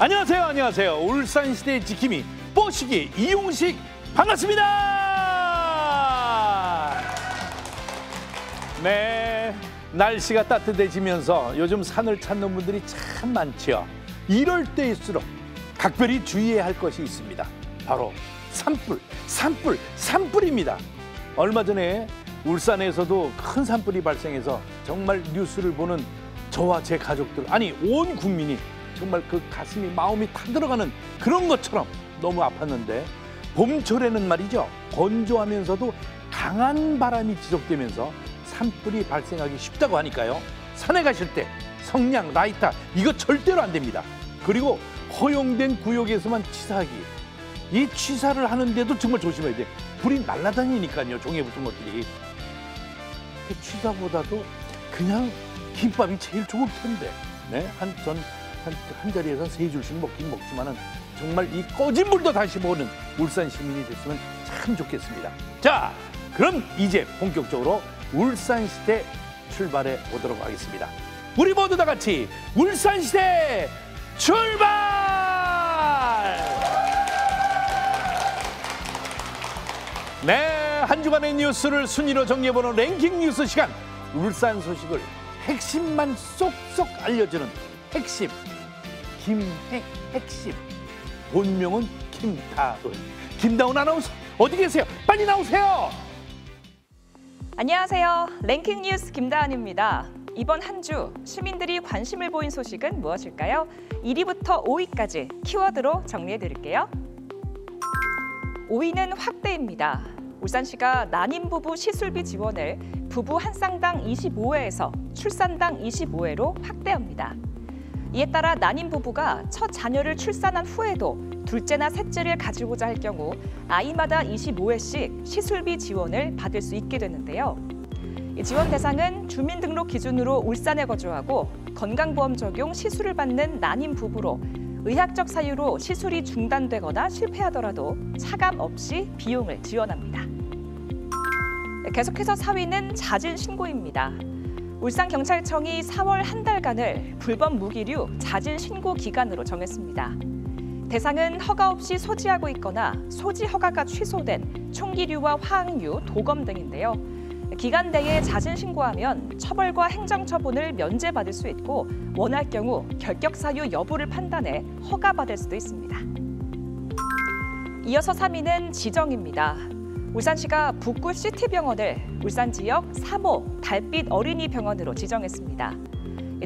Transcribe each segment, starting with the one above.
안녕하세요, 안녕하세요. 울산시대의 지킴이 뽀시기 이용식 반갑습니다. 네, 날씨가 따뜻해지면서 요즘 산을 찾는 분들이 참 많지요. 이럴 때일수록 각별히 주의해야 할 것이 있습니다. 바로 산불입니다. 얼마 전에 울산에서도 큰 산불이 발생해서 정말 뉴스를 보는 저와 제 가족들, 아니 온 국민이 정말 그 가슴이 마음이 타들어가는 그런 것처럼 너무 아팠는데, 봄철에는 말이죠, 건조하면서도 강한 바람이 지속되면서 산불이 발생하기 쉽다고 하니까요, 산에 가실 때 성냥, 라이터 이거 절대로 안 됩니다. 그리고 허용된 구역에서만 취사하기, 이 취사를 하는데도 정말 조심해야 돼요. 불이 날아다니니까요, 종이에 붙은 것들이. 그 취사보다도 그냥 김밥이 제일 좋을 텐데, 네? 한 자리에서 세 줄씩 먹긴 먹지만은 정말 이 꺼진 물도 다시 보는 울산 시민이 됐으면 참 좋겠습니다. 자, 그럼 이제 본격적으로 울산시대 출발해 보도록 하겠습니다. 우리 모두 다 같이 울산시대 출발! 네, 한 주간의 뉴스를 순위로 정리해보는 랭킹 뉴스 시간. 울산 소식을 핵심만 쏙쏙 알려주는 핵심, 핵심. 본명은 김다운 아나운서 어디 계세요? 빨리 나오세요. 안녕하세요. 랭킹 뉴스 김다은입니다. 이번 한 주 시민들이 관심을 보인 소식은 무엇일까요? 1위부터 5위까지 키워드로 정리해드릴게요. 5위는 확대입니다. 울산시가 난임 부부 시술비 지원을 부부 한 쌍당 25회에서 출산당 25회로 확대합니다. 이에 따라 난임 부부가 첫 자녀를 출산한 후에도 둘째나 셋째를 가지고자 할 경우 아이마다 25회씩 시술비 지원을 받을 수 있게 되는데요. 지원 대상은 주민등록 기준으로 울산에 거주하고 건강보험 적용 시술을 받는 난임 부부로 의학적 사유로 시술이 중단되거나 실패하더라도 차감 없이 비용을 지원합니다. 계속해서 4위는 자진 신고입니다. 울산경찰청이 4월 한 달간을 불법 무기류 자진 신고 기간으로 정했습니다. 대상은 허가 없이 소지하고 있거나 소지 허가가 취소된 총기류와 화학류, 도검 등인데요. 기간 내에 자진 신고하면 처벌과 행정처분을 면제받을 수 있고, 원할 경우 결격 사유 여부를 판단해 허가받을 수도 있습니다. 이어서 3위는 지정입니다. 울산시가 북구 시티병원을 울산 지역 3호 달빛 어린이 병원으로 지정했습니다.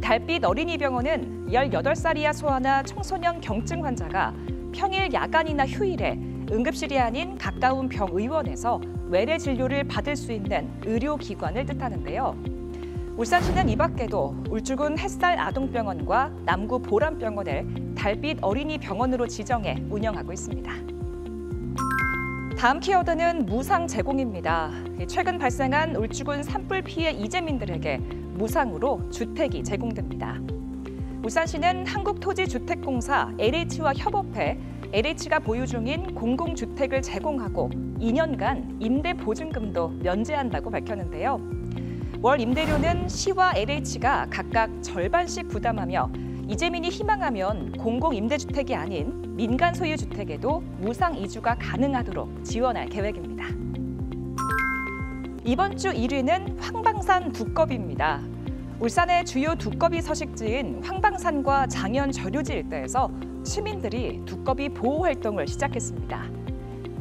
달빛 어린이 병원은 18살 이하 소아나 청소년 경증 환자가 평일 야간이나 휴일에 응급실이 아닌 가까운 병의원에서 외래 진료를 받을 수 있는 의료기관을 뜻하는데요. 울산시는 이 밖에도 울주군 햇살 아동병원과 남구 보람병원을 달빛 어린이 병원으로 지정해 운영하고 있습니다. 다음 키워드는 무상 제공입니다. 최근 발생한 울주군 산불 피해 이재민들에게 무상으로 주택이 제공됩니다. 울산시는 한국토지주택공사 LH와 협업해 LH가 보유 중인 공공주택을 제공하고 2년간 임대보증금도 면제한다고 밝혔는데요. 월 임대료는 시와 LH가 각각 절반씩 부담하며 이재민이 희망하면 공공임대주택이 아닌 민간 소유 주택에도 무상 이주가 가능하도록 지원할 계획입니다. 이번 주 1위는 황방산 두꺼비입니다. 울산의 주요 두꺼비 서식지인 황방산과 장현 저류지 일대에서 시민들이 두꺼비 보호 활동을 시작했습니다.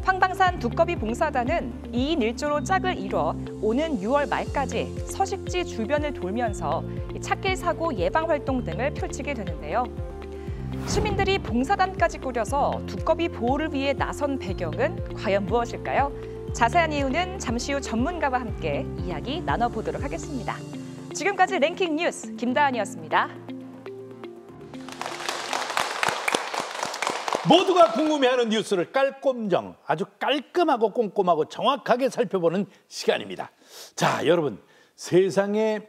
황방산 두꺼비 봉사단은 2인 1조로 짝을 이뤄 오는 6월 말까지 서식지 주변을 돌면서 찻길 사고 예방 활동 등을 펼치게 되는데요. 시민들이 봉사단까지 꾸려서 두꺼비 보호를 위해 나선 배경은 과연 무엇일까요? 자세한 이유는 잠시 후 전문가와 함께 이야기 나눠보도록 하겠습니다. 지금까지 랭킹 뉴스 김다은이었습니다. 모두가 궁금해하는 뉴스를 깔꼼정, 아주 깔끔하고 꼼꼼하고 정확하게 살펴보는 시간입니다. 자, 여러분, 세상에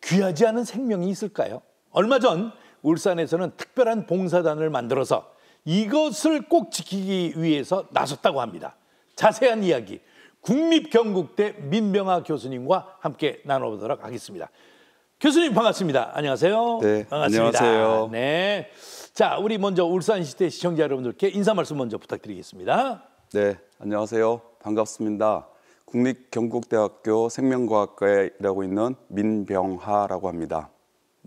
귀하지 않은 생명이 있을까요? 얼마 전 울산에서는 특별한 봉사단을 만들어서 이것을 꼭 지키기 위해서 나섰다고 합니다. 자세한 이야기 국립경국대 민병하 교수님과 함께 나눠보도록 하겠습니다. 교수님 반갑습니다. 안녕하세요. 네, 반갑습니다. 안녕하세요. 네. 자, 우리 먼저 울산시대 시청자 여러분들께 인사 말씀 먼저 부탁드리겠습니다. 네, 안녕하세요. 반갑습니다. 국립경북대학교 생명과학과에 일하고 있는 민병하라고 합니다.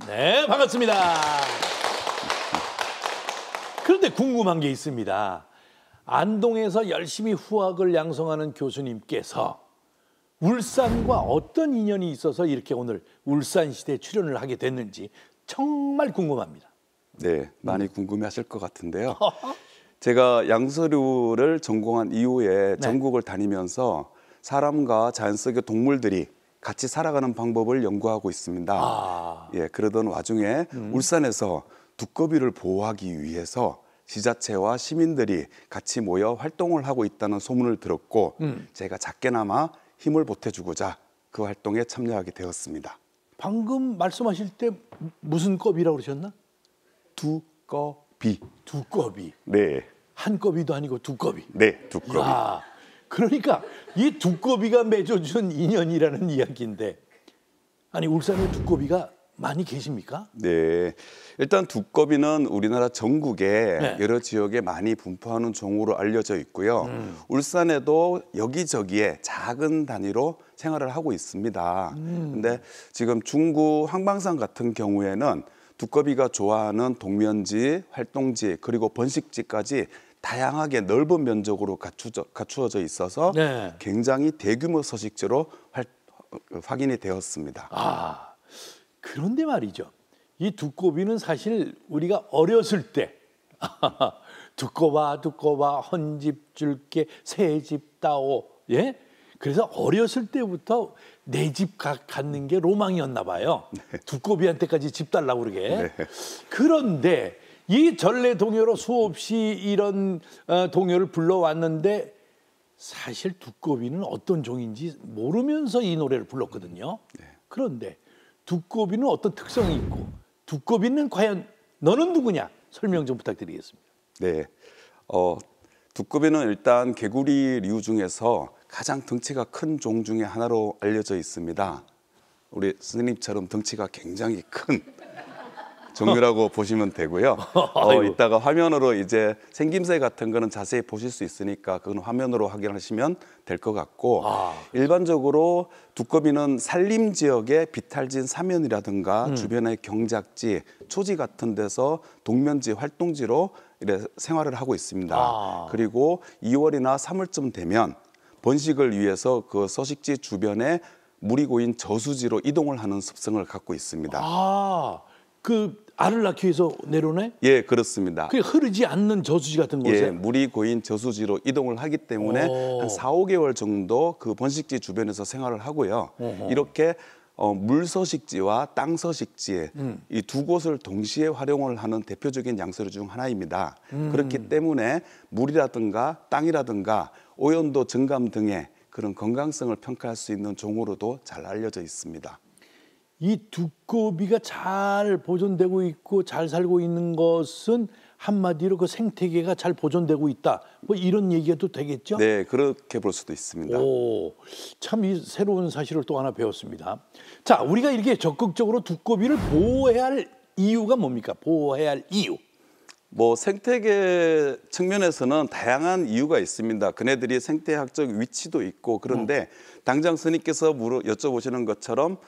네, 반갑습니다. 그런데 궁금한 게 있습니다. 안동에서 열심히 후학을 양성하는 교수님께서 울산과 어떤 인연이 있어서 이렇게 오늘 울산시대에 출연을 하게 됐는지 정말 궁금합니다. 네, 많이 궁금해하실 것 같은데요. 제가 양서류를 전공한 이후에 전국을 다니면서 사람과 자연 속의 동물들이 같이 살아가는 방법을 연구하고 있습니다. 예, 그러던 와중에 울산에서 두꺼비를 보호하기 위해서 지자체와 시민들이 같이 모여 활동을 하고 있다는 소문을 들었고 제가 작게나마 힘을 보태주고자 그 활동에 참여하게 되었습니다. 방금 말씀하실 때 무슨 겁이라고 그러셨나? 두꺼비. 두꺼비. 네, 한 겁이도 아니고 두꺼비. 네, 두꺼비. 야, 그러니까 이 두꺼비가 맺어준 인연이라는 이야기인데, 아니 울산에 두꺼비가 많이 계십니까? 네, 일단 두꺼비는 우리나라 전국에 네. 여러 지역에 많이 분포하는 종으로 알려져 있고요. 울산에도 여기저기에 작은 단위로 생활을 하고 있습니다. 근데 지금 중구 황방산 같은 경우에는 두꺼비가 좋아하는 동면지, 활동지, 그리고 번식지까지 다양하게 넓은 면적으로 갖추어져 있어서 네. 굉장히 대규모 서식지로 확인이 되었습니다. 아, 그런데 말이죠. 이 두꺼비는 사실 우리가 어렸을 때 두꺼봐 헌집 줄게 새집 따오, 예? 그래서 어렸을 때부터 내 집 갖는 게 로망이었나 봐요. 두꺼비한테까지 집 달라고 그러게. 그런데 이 전래동요로 수없이 이런 동요를 불러왔는데 사실 두꺼비는 어떤 종인지 모르면서 이 노래를 불렀거든요. 그런데 두꺼비는 어떤 특성이 있고 두꺼비는 과연 너는 누구냐? 설명 좀 부탁드리겠습니다. 네, 두꺼비는 일단 개구리류 중에서 가장 덩치가 큰 종 중에 하나로 알려져 있습니다. 우리 스님처럼 덩치가 굉장히 큰 종류라고 보시면 되고요. 이따가 화면으로 이제 생김새 같은 거는 자세히 보실 수 있으니까 그건 화면으로 확인하시면 될 것 같고 일반적으로 두꺼비는 산림 지역의 비탈진 사면이라든가 주변의 경작지, 초지 같은 데서 동면지, 활동지로 이래 생활을 하고 있습니다. 그리고 2월이나 3월쯤 되면 번식을 위해서 그 서식지 주변에 물이 고인 저수지로 이동을 하는 습성을 갖고 있습니다. 그 알을 낳기 위해서 내려오네? 예, 그렇습니다. 그 흐르지 않는 저수지 같은 곳에? 예, 물이 고인 저수지로 이동을 하기 때문에 한 4, 5개월 정도 그 번식지 주변에서 생활을 하고요. 이렇게 물서식지와 땅서식지 이 두 곳을 동시에 활용을 하는 대표적인 양서류 중 하나입니다. 그렇기 때문에 물이라든가 땅이라든가 오염도 증감 등의 그런 건강성을 평가할 수 있는 종으로도 잘 알려져 있습니다. 이 두꺼비가 잘 보존되고 있고 잘 살고 있는 것은 한마디로 그 생태계가 잘 보존되고 있다. 뭐 이런 얘기가 또 되겠죠? 네, 그렇게 볼 수도 있습니다. 오, 참 이 새로운 사실을 또 하나 배웠습니다. 자, 우리가 이렇게 적극적으로 두꺼비를 보호해야 할 이유가 뭡니까? 보호해야 할 이유. 뭐 생태계 측면에서는 다양한 이유가 있습니다. 그네들이 생태학적 위치도 있고 그런데 당장 스님께서 여쭤보시는 것처럼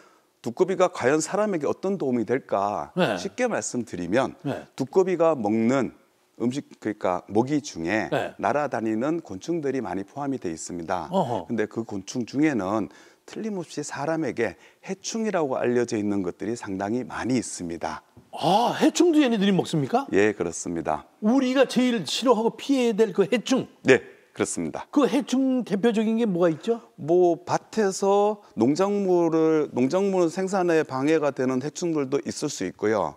두꺼비가 과연 사람에게 어떤 도움이 될까? 네. 쉽게 말씀드리면 네. 두꺼비가 먹는 음식 그러니까 먹이 중에 네. 날아다니는 곤충들이 많이 포함이 되어 있습니다. 근데 그 곤충 중에는 틀림없이 사람에게 해충이라고 알려져 있는 것들이 상당히 많이 있습니다. 아, 해충도 얘네들이 먹습니까? 예, 그렇습니다. 우리가 제일 싫어하고 피해야 될 그 해충. 네, 그렇습니다. 그 해충 대표적인 게 뭐가 있죠? 뭐 밭에서 농작물 생산에 방해가 되는 해충들도 있을 수 있고요.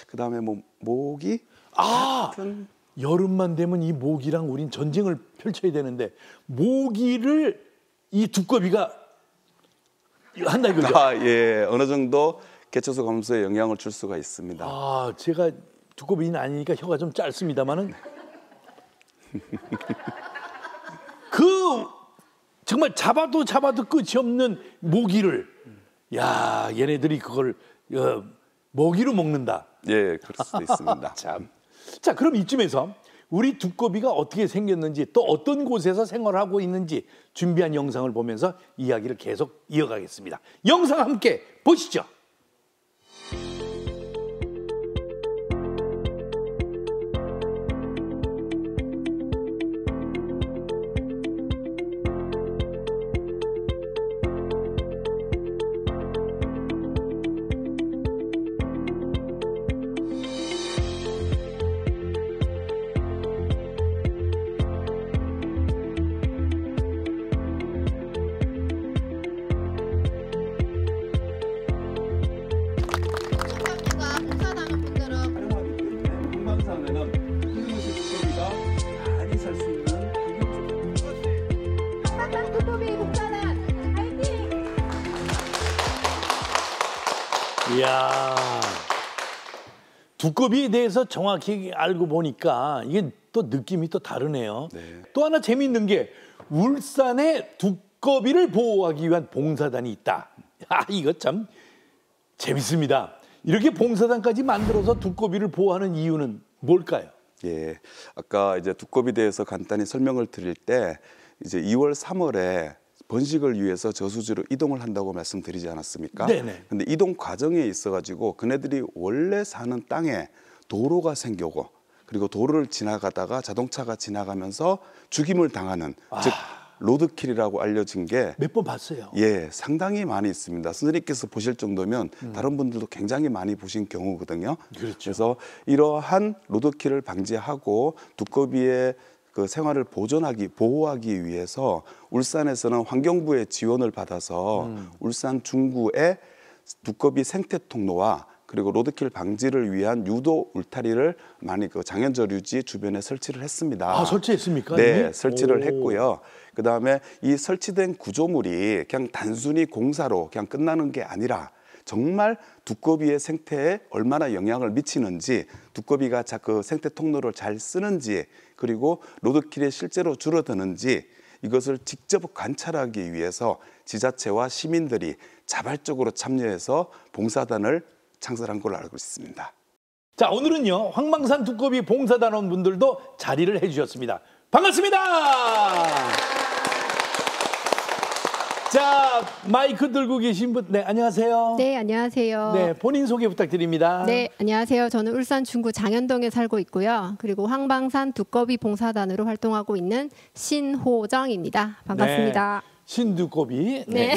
그다음에 뭐 모기 같은 여름만 되면 이 모기랑 우린 전쟁을 펼쳐야 되는데 모기를 이 두꺼비가 한다 이거죠? 예, 어느 정도 개체수 감소에 영향을 줄 수가 있습니다. 제가 두꺼비는 아니니까 혀가 좀 짧습니다만은 그 정말 잡아도 끝이 없는 모기를 얘네들이 그걸 먹이로 먹는다. 예, 그럴 수도 있습니다. 참. 자, 그럼 이쯤에서 우리 두꺼비가 어떻게 생겼는지 또 어떤 곳에서 생활하고 있는지 준비한 영상을 보면서 이야기를 계속 이어가겠습니다. 영상 함께 보시죠. 총각님과 봉사단원 분들은 활용하기 때문에 동방산에는 흰무새 두꺼비가 많이 살 수 있는 환경적 한강 두꺼비 봉사단 화이팅! 이야, 두꺼비에 대해서 정확히 알고 보니까 이게 또 느낌이 또 다르네요. 네. 또 하나 재미있는 게 울산에 두꺼비를 보호하기 위한 봉사단이 있다. 이거 참 재밌습니다. 이렇게 봉사단까지 만들어서 두꺼비를 보호하는 이유는 뭘까요? 예, 아까 이제 두꺼비 대해서 간단히 설명을 드릴 때 이제 2월, 3월에 번식을 위해서 저수지로 이동을 한다고 말씀드리지 않았습니까? 네네. 근데 이동 과정에 있어가지고 그네들이 원래 사는 땅에 도로가 생기고 그리고 도로를 지나가다가 자동차가 지나가면서 죽임을 당하는 즉 로드킬이라고 알려진 게 몇 번 봤어요. 예, 상당히 많이 있습니다. 선생님께서 보실 정도면 다른 분들도 굉장히 많이 보신 경우거든요. 그렇죠. 그래서 이러한 로드킬을 방지하고 두꺼비의 그 생활을 보호하기 위해서 울산에서는 환경부의 지원을 받아서 울산 중구에 두꺼비 생태 통로와 그리고 로드킬 방지를 위한 유도 울타리를 많이 그 장현저류지 주변에 설치를 했습니다. 설치했습니까? 네, 이미? 설치를 오. 했고요. 그다음에 이 설치된 구조물이 그냥 단순히 공사로 그냥 끝나는 게 아니라 정말 두꺼비의 생태에 얼마나 영향을 미치는지, 두꺼비가 그 생태 통로를 잘 쓰는지, 그리고 로드킬이 실제로 줄어드는지 이것을 직접 관찰하기 위해서 지자체와 시민들이 자발적으로 참여해서 봉사단을 창설한 걸로 알고 있습니다. 자, 오늘은요 황방산 두꺼비 봉사단원 분들도 자리를 해주셨습니다. 반갑습니다. 자, 마이크 들고 계신 분, 네, 안녕하세요. 네, 안녕하세요. 네, 본인 소개 부탁드립니다. 네, 안녕하세요. 저는 울산 중구 장현동에 살고 있고요. 그리고 황방산 두꺼비 봉사단으로 활동하고 있는 신호정입니다. 반갑습니다. 네, 신두꺼비. 네.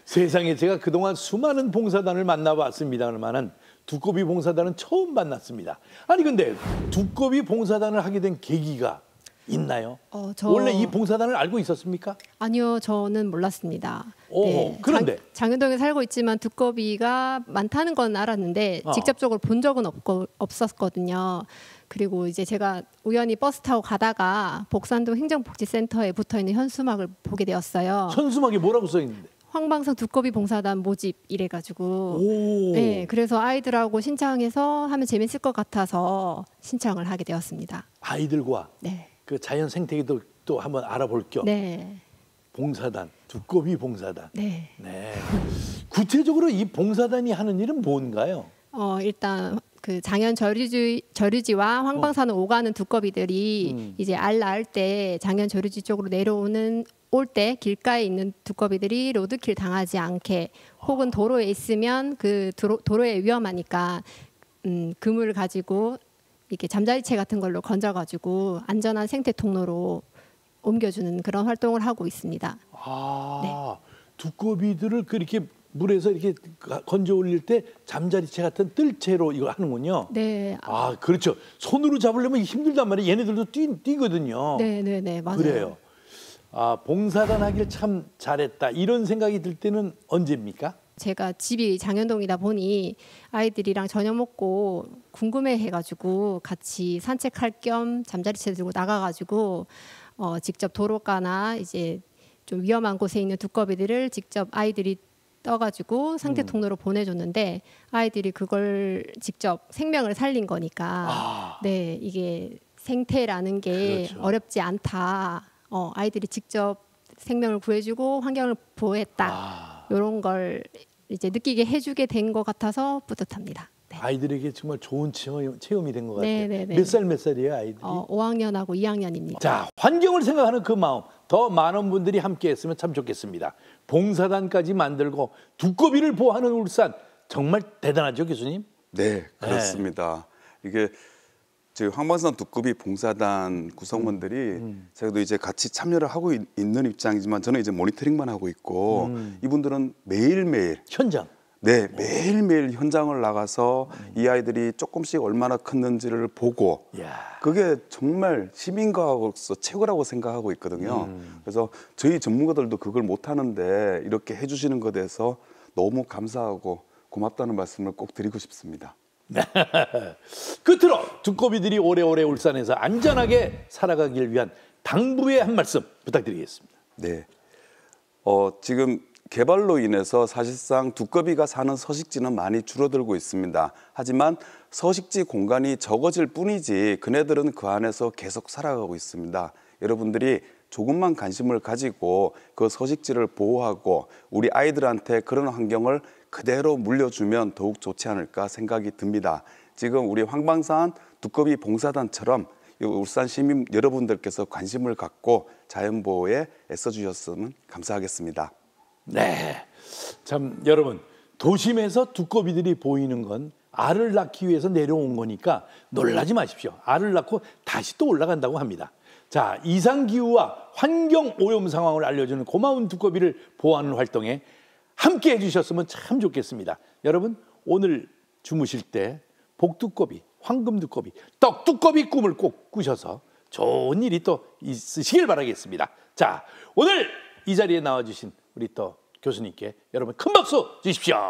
세상에 제가 그동안 수많은 봉사단을 만나봤습니다만은 두꺼비 봉사단은 처음 만났습니다. 아니 근데 두꺼비 봉사단을 하게 된 계기가 있나요? 원래 이 봉사단을 알고 있었습니까? 아니요, 저는 몰랐습니다. 오, 그런데? 장현동에 살고 있지만 두꺼비가 많다는 건 알았는데 직접적으로 본 적은 없었거든요. 그리고 이제 제가 우연히 버스 타고 가다가 복산동 행정복지센터에 붙어있는 현수막을 보게 되었어요. 현수막에 뭐라고 써 있는데? 황방산 두꺼비 봉사단 모집 이래가지고 오. 네, 그래서 아이들하고 신청해서 하면 재밌을 것 같아서 신청을 하게 되었습니다. 아이들과 네. 그 자연 생태계도 또 한번 알아볼 겸 네. 봉사단, 두꺼비 봉사단. 네. 네. 구체적으로 이 봉사단이 하는 일은 뭔가요? 일단 그 장현 저류지와 황방산을 오가는 두꺼비들이 이제 알 낳을 때 장현 저류지 쪽으로 올 때 길가에 있는 두꺼비들이 로드킬 당하지 않게 혹은 도로에 있으면 그 도로에 위험하니까 그물을 가지고 이렇게 잠자리채 같은 걸로 건져가지고 안전한 생태 통로로 옮겨주는 그런 활동을 하고 있습니다. 두꺼비들을 그렇게 물에서 이렇게 건져 올릴 때 잠자리채 같은 뜰채로 이거 하는군요. 네. 그렇죠. 손으로 잡으려면 힘들단 말이에요. 얘네들도 뛰거든요. 네, 맞아요. 그래요. 봉사단 하길 참 잘했다. 이런 생각이 들 때는 언제입니까? 제가 집이 장현동이다 보니 아이들이랑 저녁 먹고 궁금해해가지고 같이 산책할 겸 잠자리채 들고 나가가지고 직접 도로가나 이제 좀 위험한 곳에 있는 두꺼비들을 직접 아이들이 떠가지고 상태 통로로 보내줬는데 아이들이 그걸 직접 생명을 살린 거니까 네, 이게 생태라는 게 그렇죠. 어렵지 않다. 아이들이 직접 생명을 구해주고 환경을 보호했다. 이런 걸 이제 느끼게 해주게 된 것 같아서 뿌듯합니다. 네. 아이들에게 정말 좋은 체험이 된 것 같아요. 네네네. 몇 살이에요 아이들이? 5학년하고 2학년입니다. 자, 환경을 생각하는 그 마음 더 많은 분들이 함께했으면 참 좋겠습니다. 봉사단까지 만들고 두꺼비를 보호하는 울산 정말 대단하죠, 교수님? 네, 그렇습니다. 이게 저희 황방산 두꺼비 봉사단 구성원들이 저희도 이제 같이 참여를 하고 있는 입장이지만 저는 이제 모니터링만 하고 있고 이분들은 매일매일 현장. 네, 매일매일 현장을 나가서 이 아이들이 조금씩 얼마나 컸는지를 보고 이야. 그게 정말 시민과로서 최고라고 생각하고 있거든요. 그래서 저희 전문가들도 그걸 못하는데 이렇게 해주시는 것에 대해서 너무 감사하고 고맙다는 말씀을 꼭 드리고 싶습니다. 끝으로 두꺼비들이 오래오래 울산에서 안전하게 살아가길 위한 당부의 한 말씀 부탁드리겠습니다. 네, 지금 개발로 인해서 사실상 두꺼비가 사는 서식지는 많이 줄어들고 있습니다. 하지만 서식지 공간이 적어질 뿐이지 그네들은 그 안에서 계속 살아가고 있습니다. 여러분들이 조금만 관심을 가지고 그 서식지를 보호하고 우리 아이들한테 그런 환경을 그대로 물려주면 더욱 좋지 않을까 생각이 듭니다. 지금 우리 황방산 두꺼비 봉사단처럼 울산 시민 여러분들께서 관심을 갖고 자연보호에 애써주셨으면 감사하겠습니다. 네, 참 여러분 도심에서 두꺼비들이 보이는 건 알을 낳기 위해서 내려온 거니까 놀라지 마십시오. 알을 낳고 다시 또 올라간다고 합니다. 자, 이상기후와 환경오염 상황을 알려주는 고마운 두꺼비를 보호하는 활동에 함께 해주셨으면 참 좋겠습니다. 여러분 오늘 주무실 때 복두꺼비, 황금두꺼비, 떡두꺼비 꿈을 꼭 꾸셔서 좋은 일이 또 있으시길 바라겠습니다. 자, 오늘 이 자리에 나와주신 우리 또 교수님께 여러분 큰 박수 주십시오.